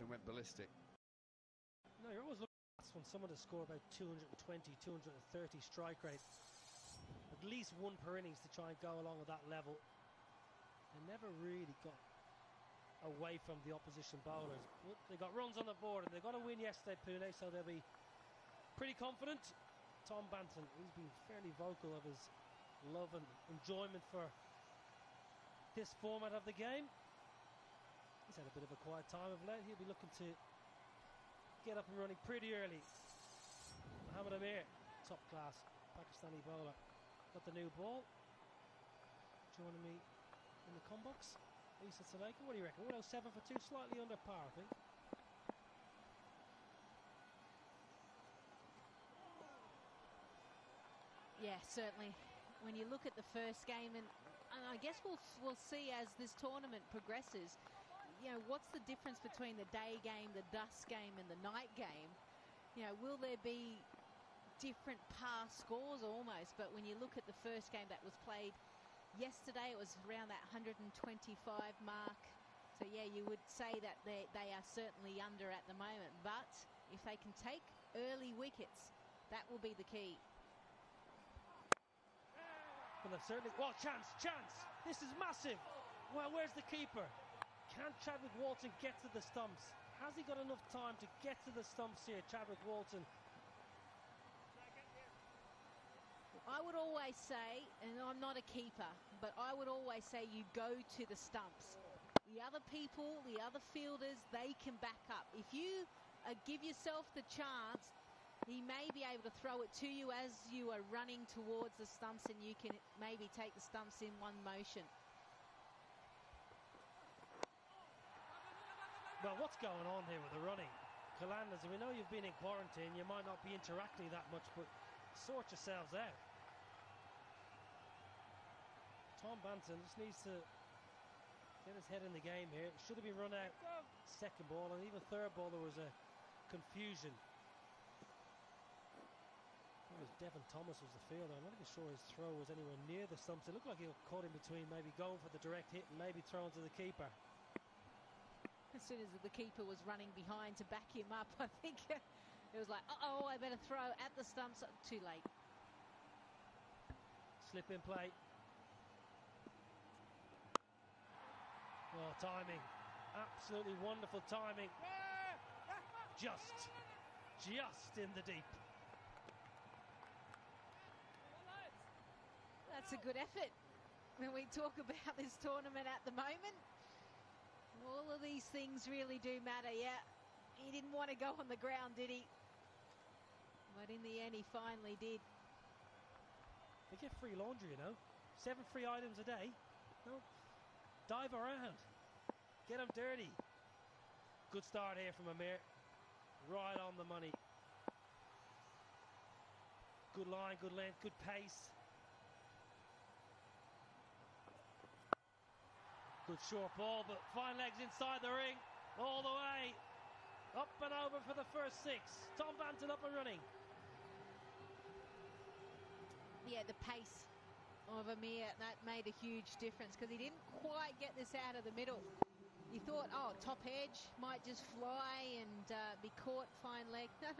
went ballistic. No, you're always looking at when someone to score about 220, 230 strike rate. At least one per innings to try and go along at that level. They never really got away from the opposition bowlers. But they got runs on the board and they got a win yesterday, Pune, so they'll be pretty confident. Tom Banton, he's been fairly vocal of his love and enjoyment for this format of the game. He's had a bit of a quiet time of late. He'll be looking to get up and running pretty early. Mohammad Amir, top class Pakistani bowler, got the new ball. Joining me in the combox, Lisa Saleka. What do you reckon? 107 for 2, slightly under par, I think. Yeah, certainly. When you look at the first game, and I guess we'll see as this tournament progresses, you know, what's the difference between the day game, the dusk game, and the night game? You know, will there be different par scores almost? But when you look at the first game that was played yesterday, it was around that 125 mark. So yeah, you would say that they are certainly under at the moment. But if they can take early wickets, that will be the key. Well, they've certainly... Well, chance! This is massive! Well, where's the keeper? Can Chadwick Walton get to the stumps? Has he got enough time to get to the stumps here, Chadwick Walton? I would always say, and I'm not a keeper, but I would always say you go to the stumps. The other people, the other fielders, they can back up. If you give yourself the chance, he may be able to throw it to you as you are running towards the stumps, and you can maybe take the stumps in one motion. Well, what's going on here with the running? Qalanders, we know you've been in quarantine, you might not be interacting that much, but sort yourselves out. Tom Banton just needs to get his head in the game here. It should have been run out second ball, and even third ball there was a confusion. It was Devon Thomas was the fielder. I'm not even sure his throw was anywhere near the stumps. It looked like he got caught in between, maybe going for the direct hit and maybe throwing to the keeper. As soon as the keeper was running behind to back him up, I think it was like, uh-oh, I better throw at the stumps. Too late. Slip in play. Oh, timing. Absolutely wonderful timing. Just in the deep. That's a good effort when we talk about this tournament at the moment. All of these things really do matter. Yeah, he didn't want to go on the ground, did he? But in the end, he finally did. They get free laundry, you know. 7 free items a day. No, dive around. Get them dirty. Good start here from Amir. Right on the money. Good line, good length, good pace. Good short ball, but fine legs inside the ring. All the way. Up and over for the first 6. Tom Banton up and running. Yeah, the pace of Amir, that made a huge difference because he didn't quite get this out of the middle. You thought, oh, top edge might just fly and be caught, fine leg. No,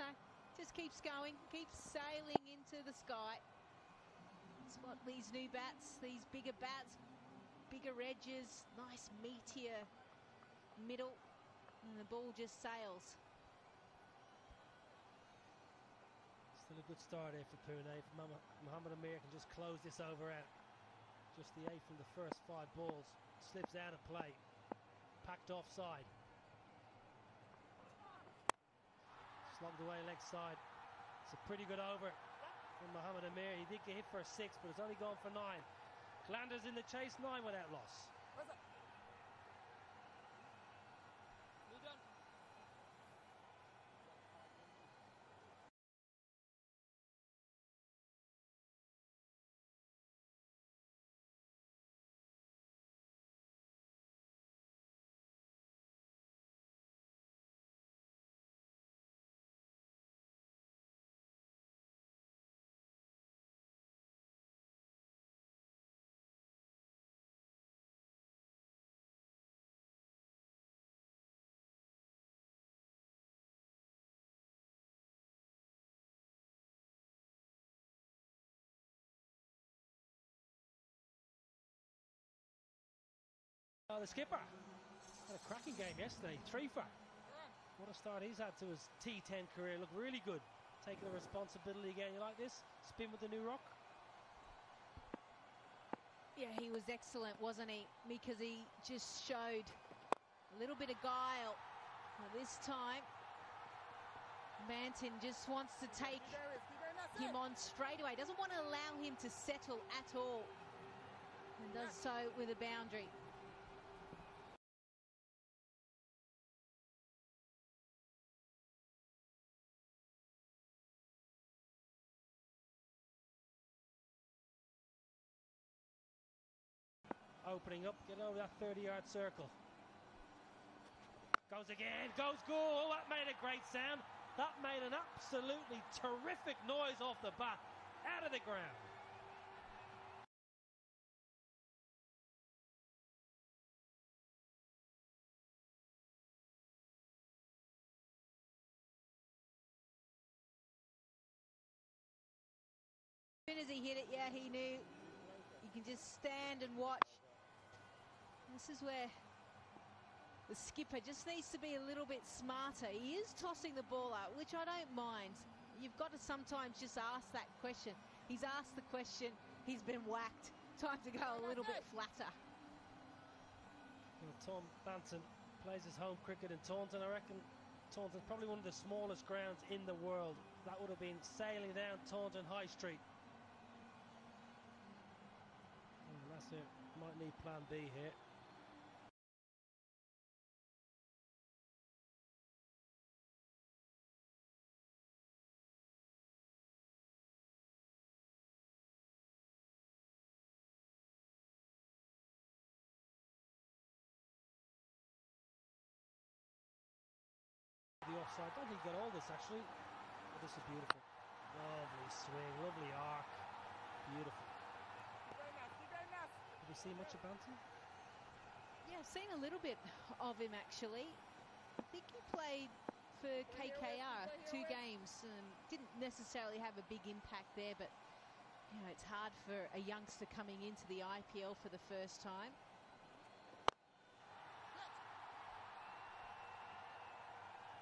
just keeps going, keeps sailing into the sky. It's what these new bats, these bigger bats, bigger edges, nice meteor middle, and the ball just sails. Still a good start here for Pune. If Mohammad Amir can just close this over out. Just the 8 from the first 5 balls. Slips out of play. Packed offside. Slogged away leg side. It's a pretty good over from Mohammad Amir. He did get hit for a 6, but it's only gone for 9. Qalanders in the chase, 9 without loss. The skipper had a cracking game yesterday, 3 for. What a start he's had to his T10 career. Looked really good, taking the responsibility again. You like this? Spin with the new rock. Yeah, he was excellent, wasn't he? Because he just showed a little bit of guile. Well, this time, Manton just wants to take him on straight away. Doesn't want to allow him to settle at all. And does so with a boundary. Opening up, get over that 30-yard circle. Goes again, goes goal. That made a great sound. That made an absolutely terrific noise off the bat, out of the ground. As soon as he hit it, yeah, he knew. You can just stand and watch. This is where the skipper just needs to be a little bit smarter. He is tossing the ball out, which I don't mind. You've got to sometimes just ask that question. He's asked the question, he's been whacked. Time to go a little bit flatter. Well, Tom Banton plays his home cricket in Taunton. I reckon Taunton's probably one of the smallest grounds in the world. That would have been sailing down Taunton High Street. And that's it. Might need plan B here. The offside. Don't think he got all this actually. But this is beautiful. Lovely swing, lovely arc. Beautiful. Have you seen much of Banton? Yeah, I've seen a little bit of him actually. I think he played for KKR 2 games and didn't necessarily have a big impact there, but you know, it's hard for a youngster coming into the IPL for the first time.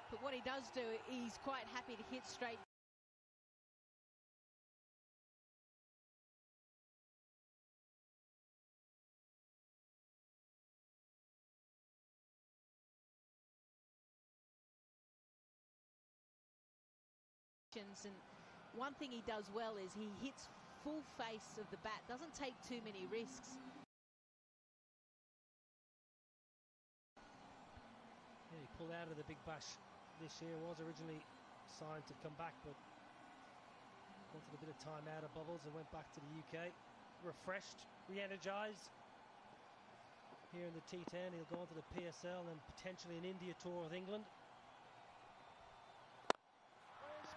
But what he does do, he's quite happy to hit straight. And one thing he does well is he hits full face of the bat, doesn't take too many risks. Yeah, he pulled out of the Big Bash this year. Was originally signed to come back, but wanted a bit of time out of bubbles and went back to the UK. Refreshed, re-energised. Here in the T10, he'll go on to the PSL and potentially an India tour with England.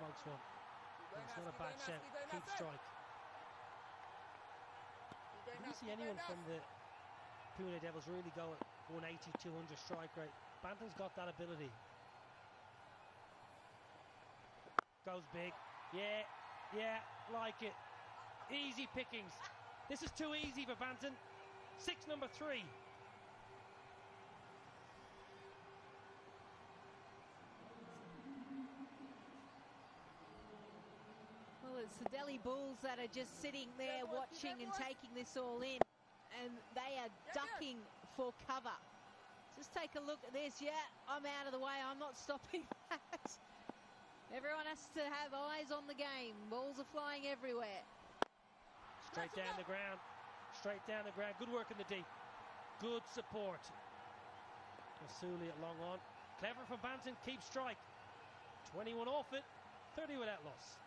Smokes one. It's not a bad shout. Keep strike. I didn't see anyone from the Pune Devils really go at 180, 200 strike rate. Banton's got that ability. Goes big. Yeah, like it. Easy pickings. This is too easy for Banton. 6 number 3. Well, it's the Delhi Bulls that are just sitting there watching and taking this all in, and they are ducking for cover. Just take a look at this. Yeah, I'm out of the way. I'm not stopping that. Everyone has to have eyes on the game. Balls are flying everywhere. Straight down the ground. Straight down the ground. Good work in the deep. Good support. Masuli at long on. Clever from Banton. Keep strike. 21 off it. 30 without loss.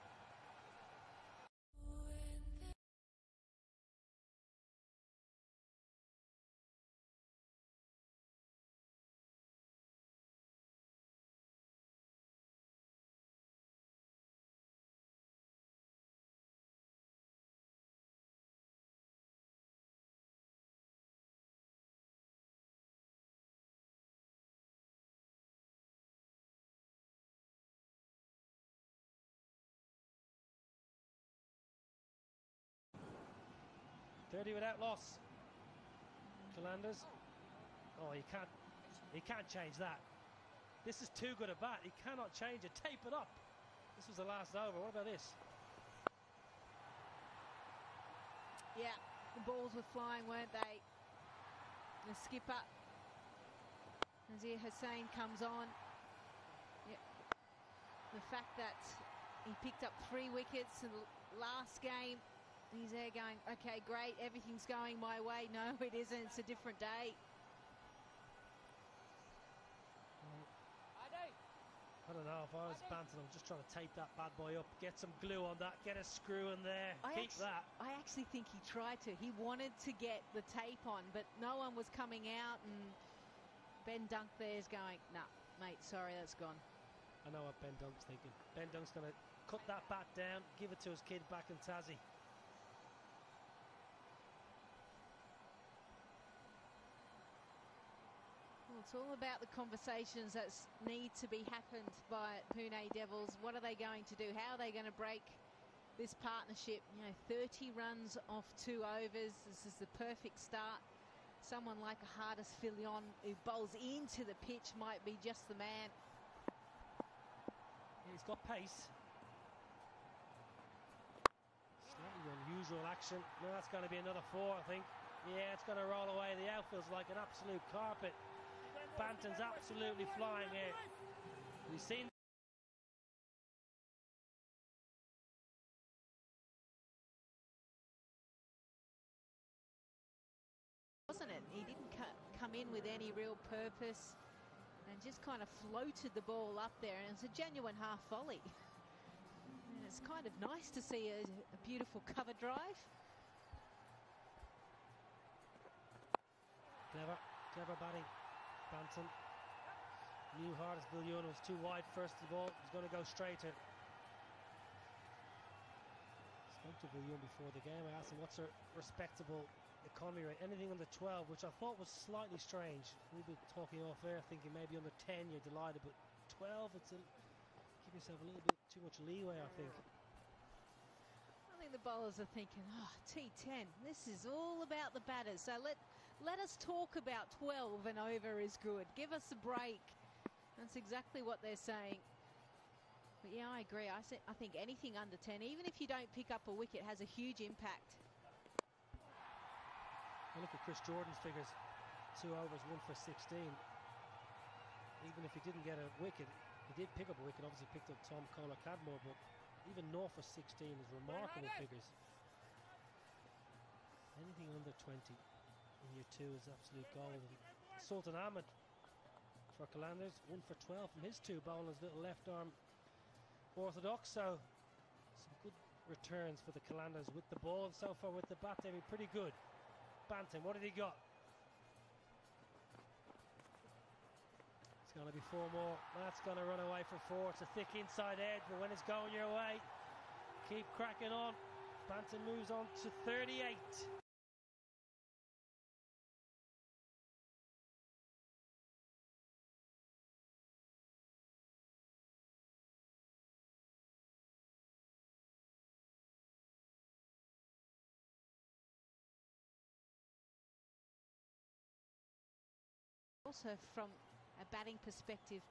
.30 without loss. Qalanders Oh, he can't change that. This is too good a bat. He cannot change it. Tape it up. This was the last over. What about this? Yeah, the balls were flying, weren't they? The skipper, Nazir Hussain, comes on. Yeah. The fact that he picked up 3 wickets in the last game, he's there going, okay, great, everything's going my way. No, it isn't. It's a different day. I don't know, if I was Banton, I'm just trying to tape that bad boy up, get some glue on that, get a screw in there, keep that. I actually think he tried to. He wanted to get the tape on, but no one was coming out, and Ben Dunk there's going, nah, mate, sorry, that's gone. I know what Ben Dunk's thinking. Ben Dunk's going to cut that bat down, give it to his kid back in Tassie. Well, it's all about the conversations that need to be happened by Pune Devils. What are they going to do? How are they going to break this partnership? 30 runs off 2 overs. This is the perfect start. Someone like a Hardis Filion who bowls into the pitch might be just the man. Yeah, he's got pace. Slightly unusual action. No, that's going to be another 4, I think. Yeah, it's going to roll away. The outfield's like an absolute carpet. Banton's absolutely flying here. We've seen. Wasn't it? He didn't come in with any real purpose and just kind of floated the ball up there, and it's a genuine half volley. And it's kind of nice to see a beautiful cover drive. Clever batting. Banton knew Hardis Filion was too wide first of all. He's going to go straighter. Spoke to Filion before the game. I asked him what's a respectable economy rate. Anything under 12, which I thought was slightly strange. We've been talking off air thinking maybe under 10 you're delighted, but 12, give yourself a little bit too much leeway, I think. I think the bowlers are thinking, oh, T10, this is all about the batters. So let us talk about 12 and over is good. Give us a break. That's exactly what they're saying. But yeah, I agree. I think anything under 10, even if you don't pick up a wicket, has a huge impact. I look at Chris Jordan's figures, 2 overs, 1 for 16. Even if he didn't get a wicket, he did pick up a wicket, obviously picked up Tom Kohler-Cadmore, but even 0 for 16 is remarkable figures. Anything under 20 in year 2 is absolute gold. And Sultan Ahmed for Qalanders, 1 for 12 from his 2 bowlers, little left arm orthodox, so some good returns for the Qalanders with the ball, and so far with the bat they've been pretty good. Banton, what did he got? It's going to be 4 more. That's going to run away for 4. It's a thick inside edge, but when it's going your way, keep cracking on. Banton moves on to 38. Also, from a batting perspective,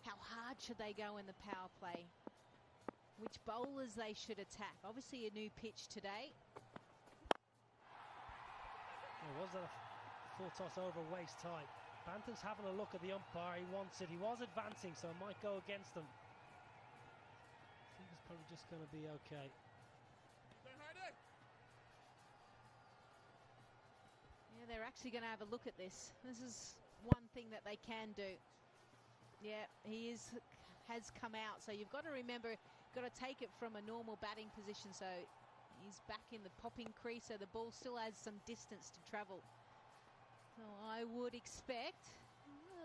how hard should they go in the power play? Which bowlers they should attack? Obviously, a new pitch today. Was that a full toss over waist high? Banton's having a look at the umpire. He wants it. He was advancing, so it might go against him. I think it's probably just going to be okay. Yeah, they're actually going to have a look at this. This is one thing that they can do. Yeah, has come out, so you've got to remember, got to take it from a normal batting position, so he's back in the popping crease, so the ball still has some distance to travel. So I would expect,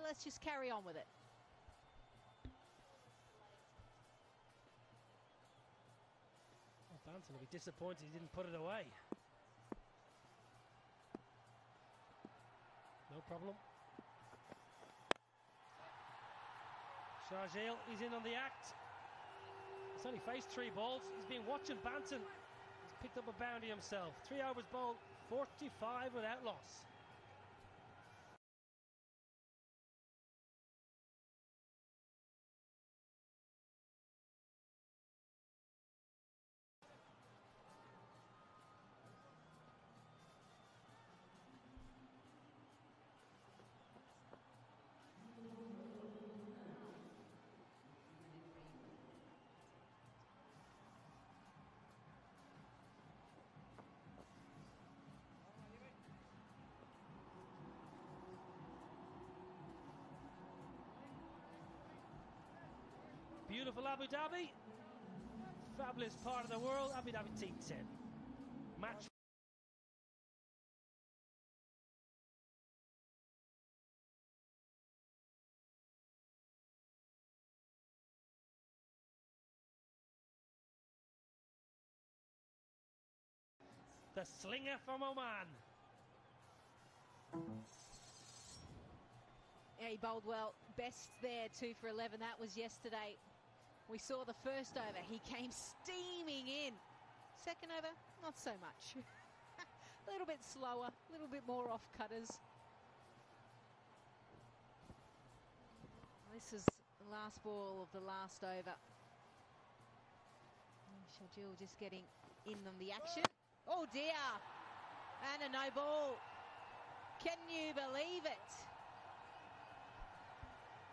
let's just carry on with it. Well, Banton will be disappointed he didn't put it away. No problem. Sharjeel, he's in on the act. He's only faced 3 balls. He's been watching Banton. He's picked up a boundary himself. 3 overs bowled, 45 without loss. beautiful Abu Dhabi. Fabulous part of the world, Abu Dhabi t10. Match. The slinger from Oman. Yeah, he bowled well. Best there, 2 for 11. That was yesterday. We saw the first over. He came steaming in. Second over, not so much. A little bit slower, a little bit more off cutters. This is the last ball of the last over. Shajil just getting in on the action. Oh dear! And a no ball. Can you believe it?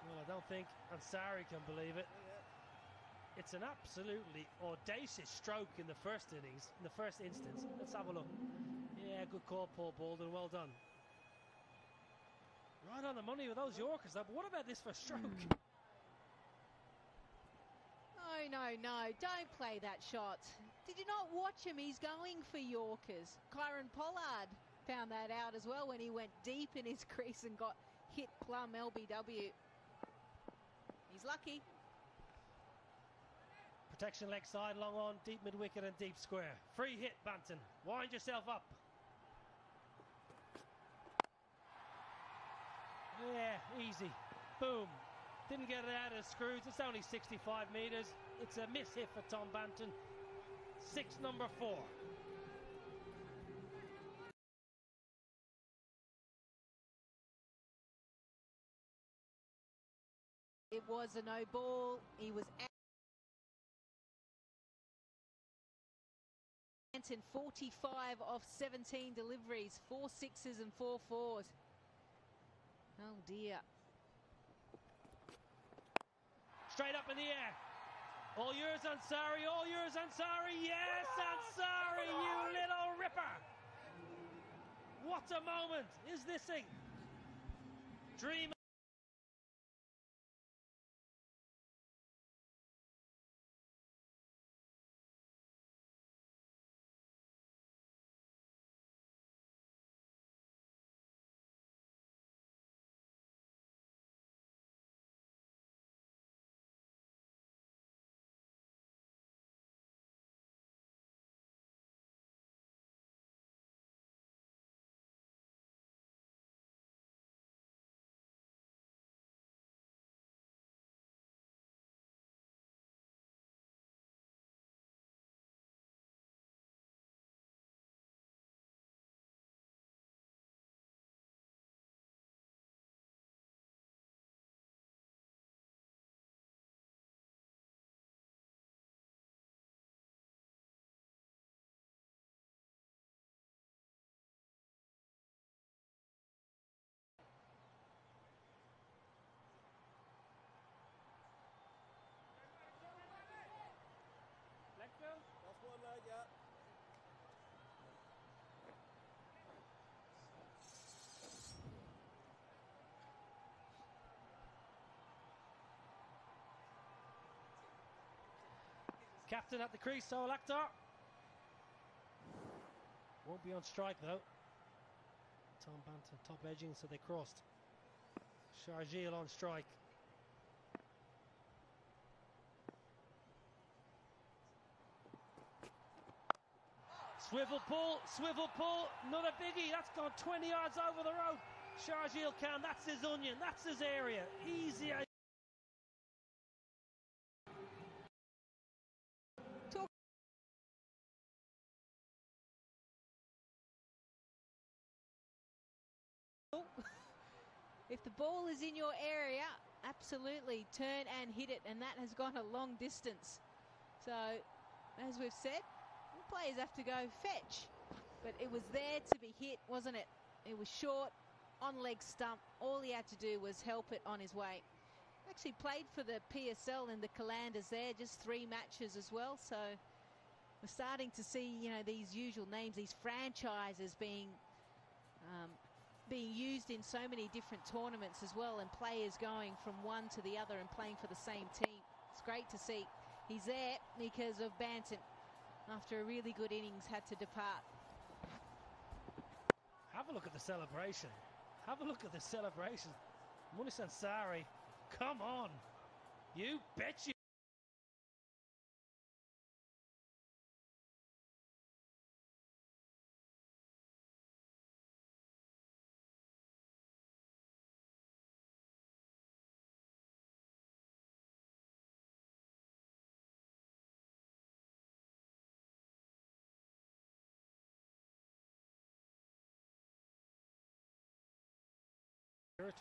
Well, I don't think Ansari can believe it. It's an absolutely audacious stroke in the first innings, in the first instance. Let's have a look. Yeah, good call, Paul Baldwin. Well done. Right on the money with those Yorkers, though. But what about this for stroke? No, don't play that shot. Did you not watch him? He's going for Yorkers. Kyron Pollard found that out as well when he went deep in his crease and got hit plumb LBW. He's lucky. Protection leg side, long on, deep mid-wicket and deep square. Free hit, Banton. Wind yourself up. Yeah, easy. Boom. Didn't get it out of the screws. It's only 65 metres. It's a miss hit for Tom Banton. 6 number 4. It was a no ball. He was in 45 of 17 deliveries, 4 sixes and 4 fours. Oh dear. Straight up in the air. All yours, Ansari. All yours, Ansari. Yes, Ansari, you little ripper. What a moment is this thing? Dream. Captain at the crease, Sohail Akhtar. Won't be on strike though. Tom Banton top edging, so they crossed. Sharjeel on strike. Swivel pull, not a biggie. That's gone 20 yards over the road. Sharjeel Khan, that's his onion, that's his area. Easy. If the ball is in your area, absolutely turn and hit it, and that has gone a long distance. So, as we've said, players have to go fetch, but it was there to be hit, wasn't it? It was short, on leg stump. All he had to do was help it on his way. Actually played for the PSL in the Qalanders there, just 3 matches as well. So we're starting to see, you know, these usual names, these franchises being used in so many different tournaments as well, and players going from one to the other and playing for the same team. It's great to see. He's there because of Banton. After a really good innings, had to depart. Have a look at the celebration. Have a look at the celebration. Munish Ansari, come on. You bet you. Had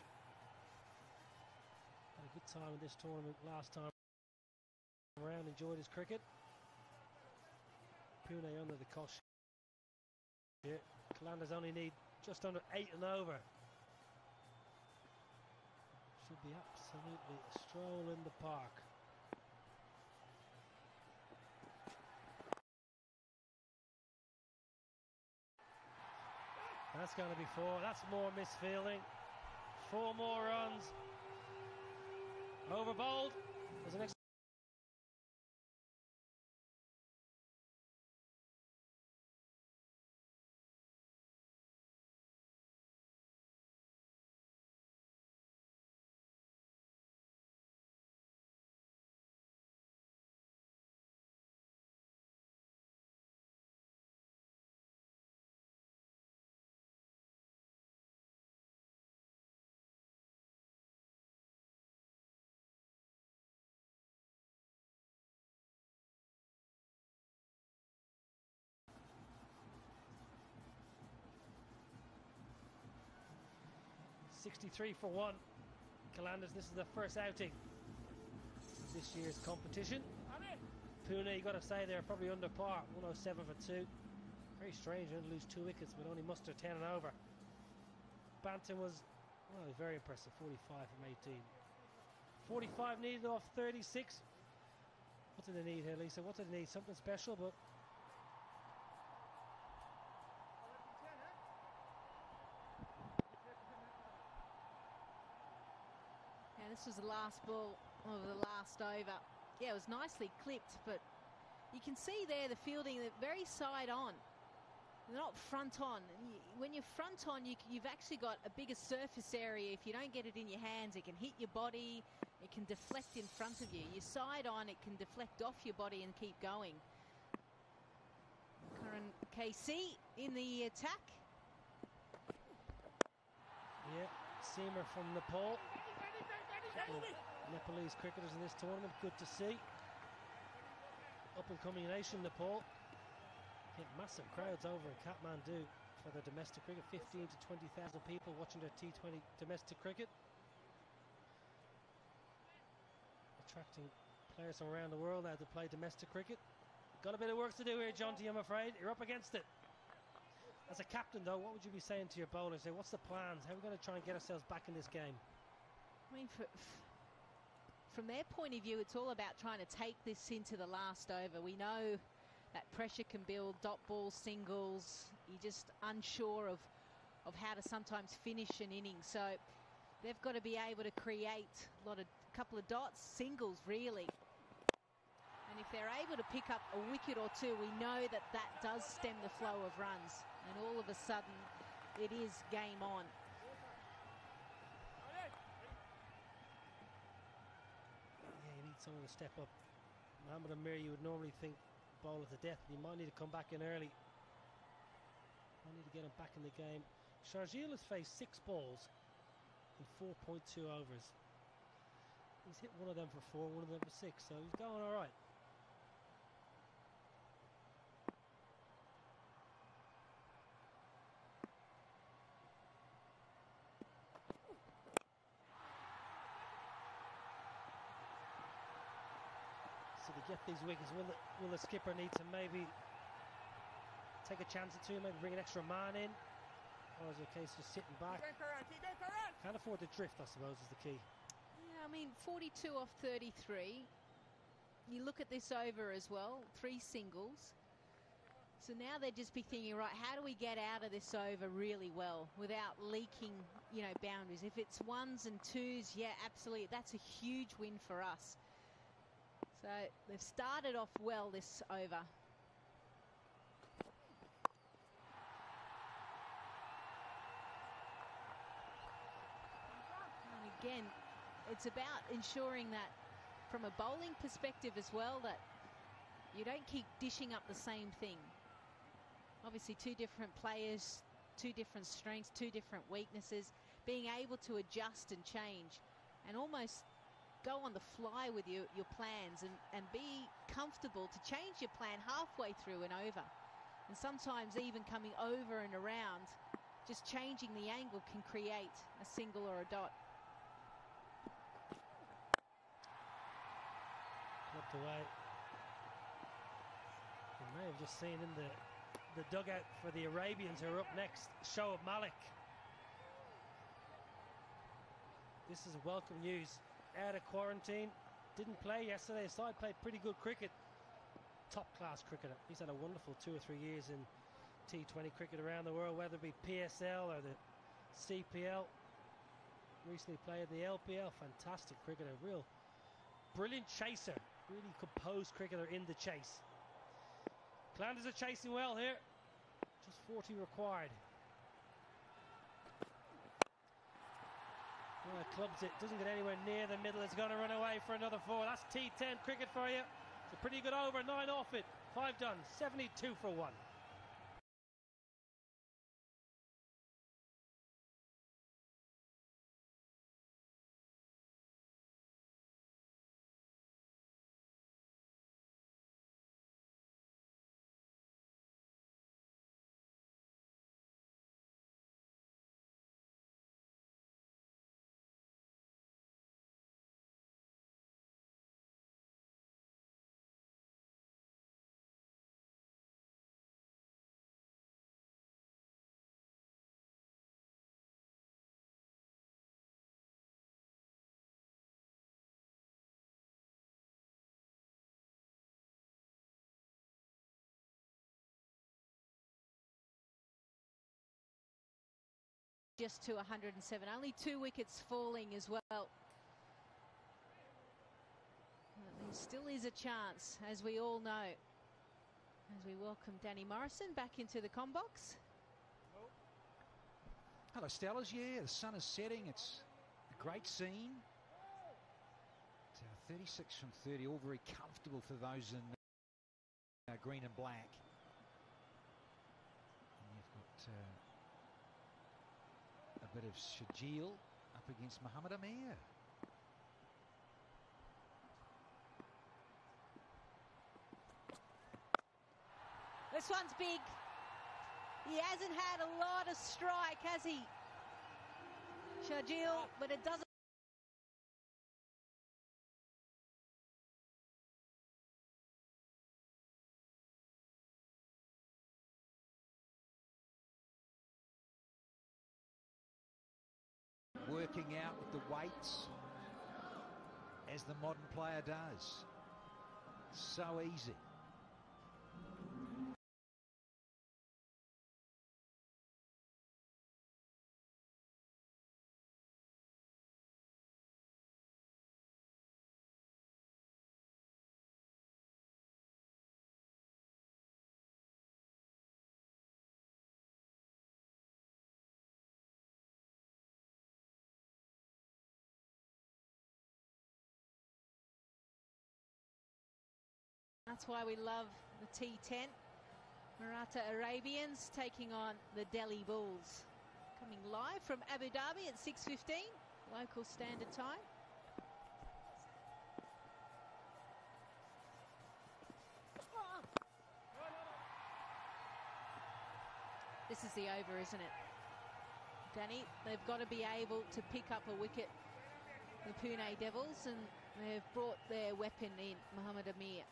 a good time in this tournament last time around, enjoyed his cricket. Pune under the cosh here. Qalanders only need just under 8 and over. Should be absolutely a stroll in the park. That's going to be 4. That's more misfielding. 4 more runs. Over bowled. There's an extra. .63 for 1. Qalanders, this is the first outing of this year's competition. Pune, you got to say they're probably under par. 107 for 2. Very strange, to lose 2 wickets but only muster 10 and over. Banton was, well, very impressive. 45 from 18. 45 needed off 36. What did they need here, Lisa? What did they need? Something special, but this was the last ball of the last over. Yeah, it was nicely clipped, but you can see there the fielding, they're very side on. They're not front on. And when you're front on, you've actually got a bigger surface area. If you don't get it in your hands, it can hit your body. It can deflect in front of you. You're side on, it can deflect off your body and keep going. Current KC in the attack. Yeah, Seamer from Nepal. Nepalese cricketers in this tournament, good to see. Up and coming nation, Nepal. Get massive crowds over in Kathmandu for their domestic cricket. 15 to 20,000 people watching their T20 domestic cricket. Attracting players from around the world now to play domestic cricket. Got a bit of work to do here, Jonty, I'm afraid. You're up against it. As a captain, though, what would you be saying to your bowlers? What's the plans? How are we going to try and get ourselves back in this game? I mean, from their point of view, it's all about trying to take this into the last over. We know that pressure can build dot balls, singles. You're just unsure of how to sometimes finish an innings. So they've got to be able to create a couple of dots, singles really. And if they're able to pick up a wicket or two, we know that does stem the flow of runs. And all of a sudden, it is game on. Someone to step up. Mohamed Amir, you would normally think bowler to death. You might need to come back in early. Might need to get him back in the game. Sharjeel has faced 6 balls in 4.2 overs. He's hit one of them for 4, one of them for 6, so he's going all right. So to get these wickets, will the skipper need to maybe take a chance or two, maybe bring an extra man in? Or is it a case of just sitting back? Can't afford to drift, I suppose, is the key. Yeah, I mean, 42 off 33. You look at this over as well, 3 singles. So now they'd just be thinking, right, how do we get out of this over really well without leaking, boundaries? If it's 1s and 2s, yeah, absolutely. That's a huge win for us. So they've started off well this over. And again, it's about ensuring that from a bowling perspective as well, that you don't keep dishing up the same thing. Obviously, two different players, two different strengths, two different weaknesses, being able to adjust and change and almost go on the fly with your plans and be comfortable to change your plan halfway through and over. And sometimes even coming over and around, just changing the angle can create a single or a dot. Flipped away. You may have just seen in the dugout for the Arabians who are up next, Shoaib Malik. This is welcome news. Out of quarantine, didn't play yesterday. His side played pretty good cricket. Top class cricketer. He's had a wonderful 2 or 3 years in T20 cricket around the world, whether it be PSL or the CPL. Recently played the LPL. Fantastic cricketer. Real brilliant chaser. Really composed cricketer in the chase. Qalanders are chasing well here. Just 40 required. Well, clubs it, doesn't get anywhere near the middle. It's going to run away for another 4. That's T10 cricket for you. It's a pretty good over. 9 off it. 5 done. 72 for 1. Just to 107, only 2 wickets falling as well. There still is a chance, as we all know, as we welcome Danny Morrison back into the combox. Hello, Stellas. Yeah, the sun is setting. It's a great scene. It's 36 from 30, all very comfortable for those in green and black. And you've got a bit of Shajil up against Muhammad Amir. This one's big. He hasn't had a lot of strike, has he, Shajil? But it doesn't. Working out with the weights, as the modern player does. So easy. That's why we love the T10. Maratha Arabians taking on the Delhi Bulls. Coming live from Abu Dhabi at 6:15 local standard time. This is the over, isn't it, Danny? They've got to be able to pick up a wicket, the Pune Devils, and they've brought their weapon in, Muhammad Amir.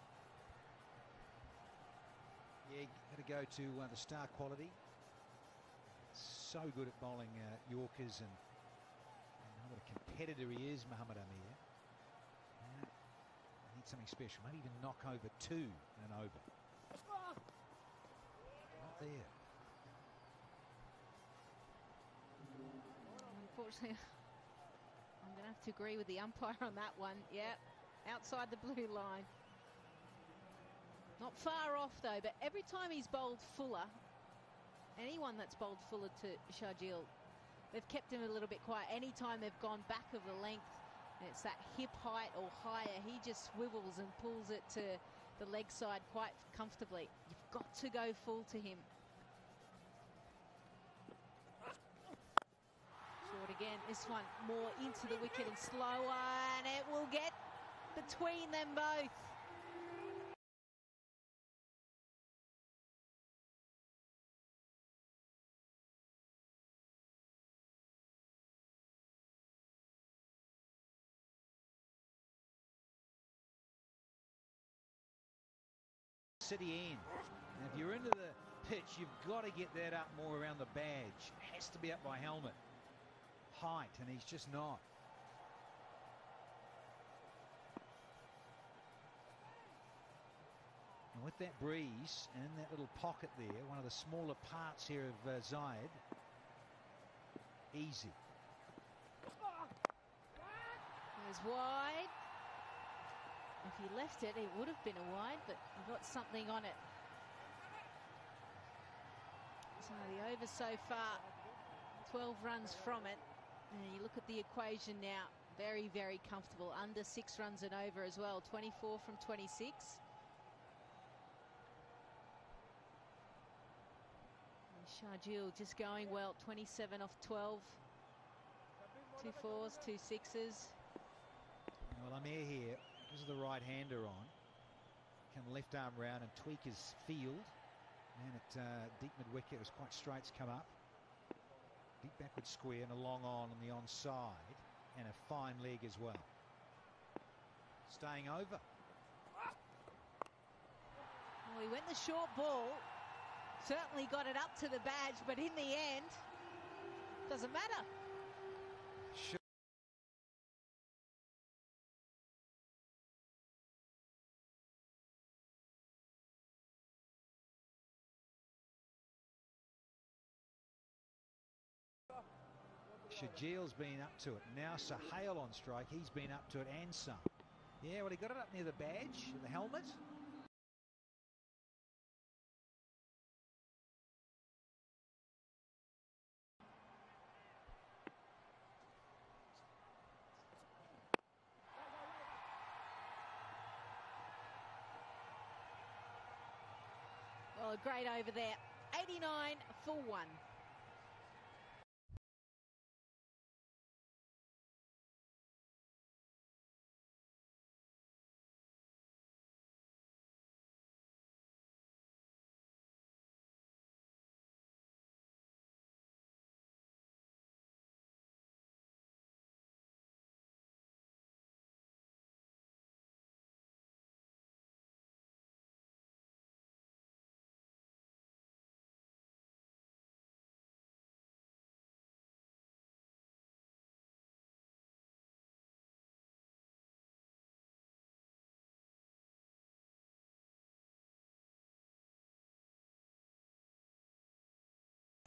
Yeah, got to go to the star quality. So good at bowling Yorkers, and what a competitor he is, Muhammad Amir. Need something special, maybe even knock over 2 in an over. Not there. Unfortunately, I'm going to have to agree with the umpire on that one. Yeah, outside the blue line. Not far off though, but every time he's bowled fuller, anyone that's bowled fuller to Sharjeel, they've kept him a little bit quiet. Anytime they've gone back of the length, and it's that hip height or higher, he just swivels and pulls it to the leg side quite comfortably. You've got to go full to him. Short again, this one more into the wicket and slower, and it will get between them both. City end. And if you're into the pitch, you've got to get that up more around the badge. It has to be up by helmet height, and he's just not. And with that breeze and in that little pocket there, one of the smaller parts here of Zayed, easy. There's wide. If he left it, it would have been a wide, but he got something on it. So the over so far, 12 runs from it. And you look at the equation now, very, very comfortable. Under 6 runs and over as well, 24 from 26. And Sharjeel just going well, 27 off 12. 2 4s, 2 6s. Well, I'm here. Because of the right-hander on, can left arm round and tweak his field. And at deep mid-wicket, it was quite straight to come up. Deep backward square and a long on the onside, and a fine leg as well. Staying over. Well, he went the short ball, certainly got it up to the badge, but in the end, doesn't matter. Sharjeel's been up to it. Now Sohail on strike. He's been up to it and some. Yeah, well, he got it up near the badge, the helmet. Well, great over there. 89 for 1.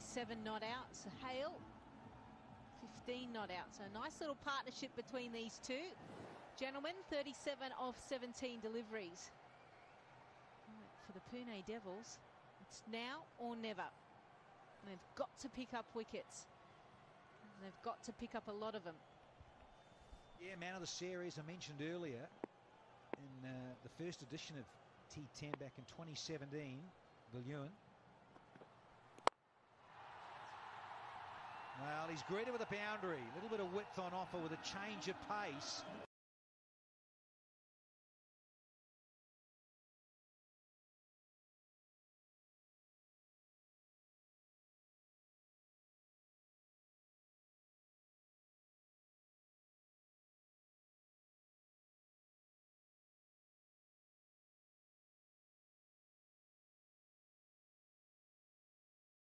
Seven not out, Sohail 15 not out. So a nice little partnership between these two gentlemen. 37 of 17 deliveries. Right, for the Pune Devils, it's now or never. And they've got to pick up wickets. And they've got to pick up a lot of them. Yeah, man of the series I mentioned earlier in the first edition of T10 back in 2017, Billion. Well, he's greeted with a boundary. A little bit of width on offer with a change of pace.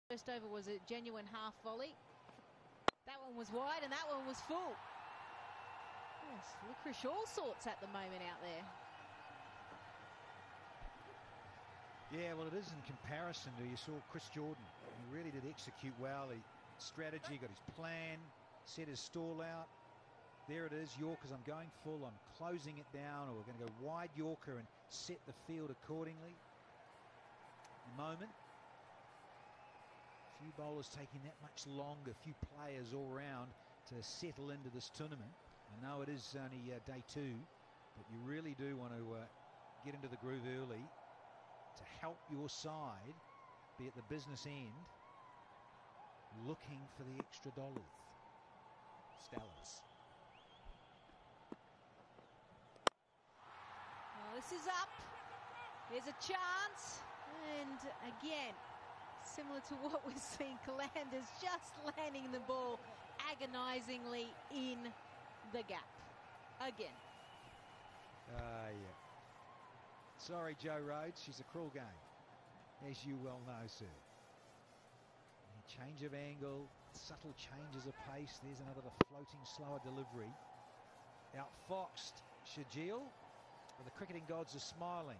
First over was a genuine half volley. That one was wide and that one was full. Yes, licorice all sorts at the moment out there. Yeah, well, it is in comparison to, you saw Chris Jordan. He really did execute well. He strategy, got his plan, set his stall out. There it is, Yorkers, I'm going full, I'm closing it down, or we're going to go wide Yorker and set the field accordingly. moment. A few bowlers taking that much longer, a few players all round to settle into this tournament. I know it is only day 2, but you really do want to get into the groove early to help your side be at the business end, looking for the extra dollars. Stellars. Well, this is up. There's a chance. And again, similar to what we're seeing, Qalanders just landing the ball agonisingly in the gap. Again. Yeah. Sorry, Joe Rhodes. She's a cruel game, as you well know, sir. Change of angle, subtle changes of pace. There's another floating, slower delivery. Outfoxed Shajil, but the cricketing gods are smiling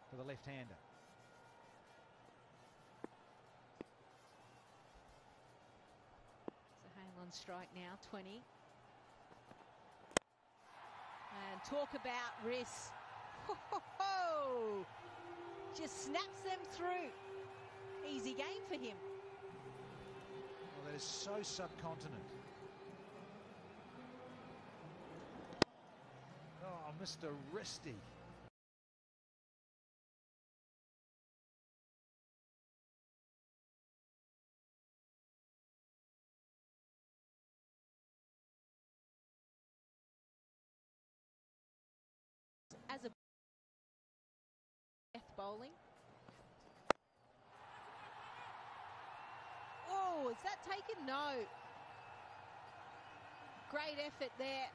for the left-hander. Sahale on strike now, 20. And talk about wrists. Ho-ho-ho! Just snaps them through. Easy game for him. Well, that is so subcontinent. Oh, Mr. Wristy. As a death bowling. Oh, is that taken? No. Great effort there.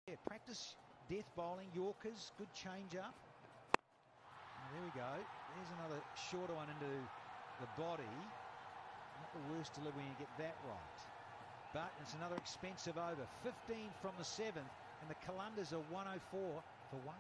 Yeah, practice death bowling, Yorkers, good change up. There we go. There's another shorter one into the body. Not the worst delivery when you get that right. But it's another expensive over. 15 from the 7th, and the Qalanders are 104 for 1.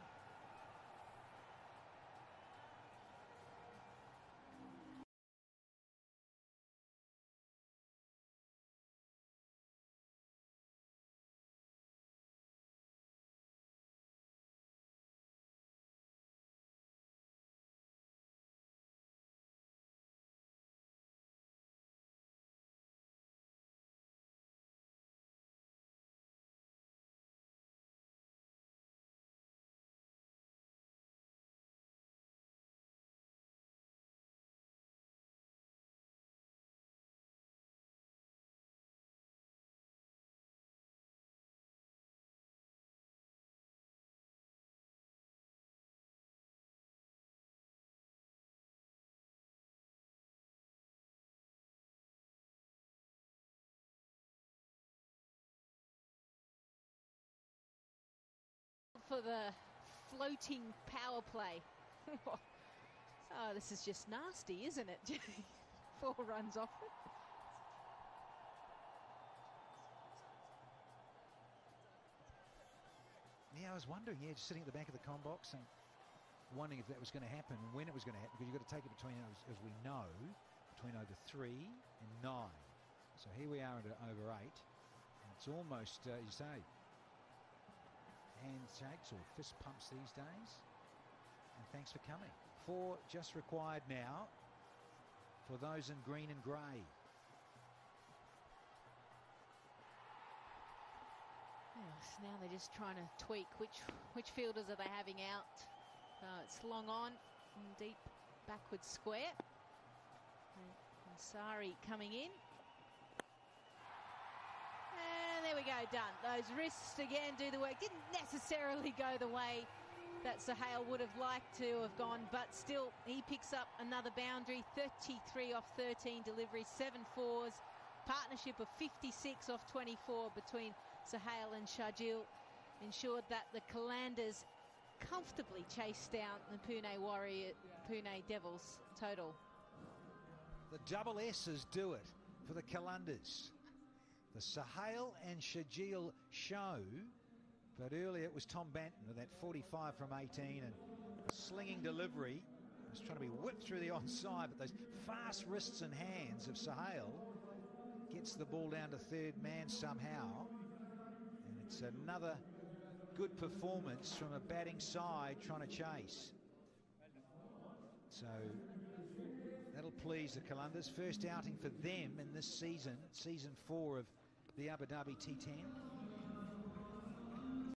For the floating power play. Oh, this is just nasty, isn't it? 4 runs off it. Yeah, I was wondering, just sitting at the back of the comm box and wondering if that was going to happen and when it was going to happen, because you've got to take it between, as we know, between over 3 and 9. So here we are at over 8. And it's almost, you say, handshakes or fist pumps these days. And thanks for coming. 4 just required now for those in green and grey. Yes, now they're just trying to tweak which fielders are they having out. It's long on, deep backward square. And Ansari coming in. And there we go, done. Those wrists again do the work. Didn't necessarily go the way that Sahale would have liked to have gone, but still he picks up another boundary. 33 off 13 deliveries, 7 fours, partnership of 56 off 24 between Sahale and Shajil ensured that the Qalanders comfortably chased down the Pune Devils total. The double S's do it for the Qalanders. The Sahale and Shajil show But earlier it was Tom Banton with that 45 from 18 and a slinging delivery. He was trying to be whipped through the onside, but those fast wrists and hands of Sohail gets the ball down to third man somehow. And it's another good performance from a batting side trying to chase. So that'll please the Qalandars. First outing for them in this season, season 4 of the Abu Dhabi T10.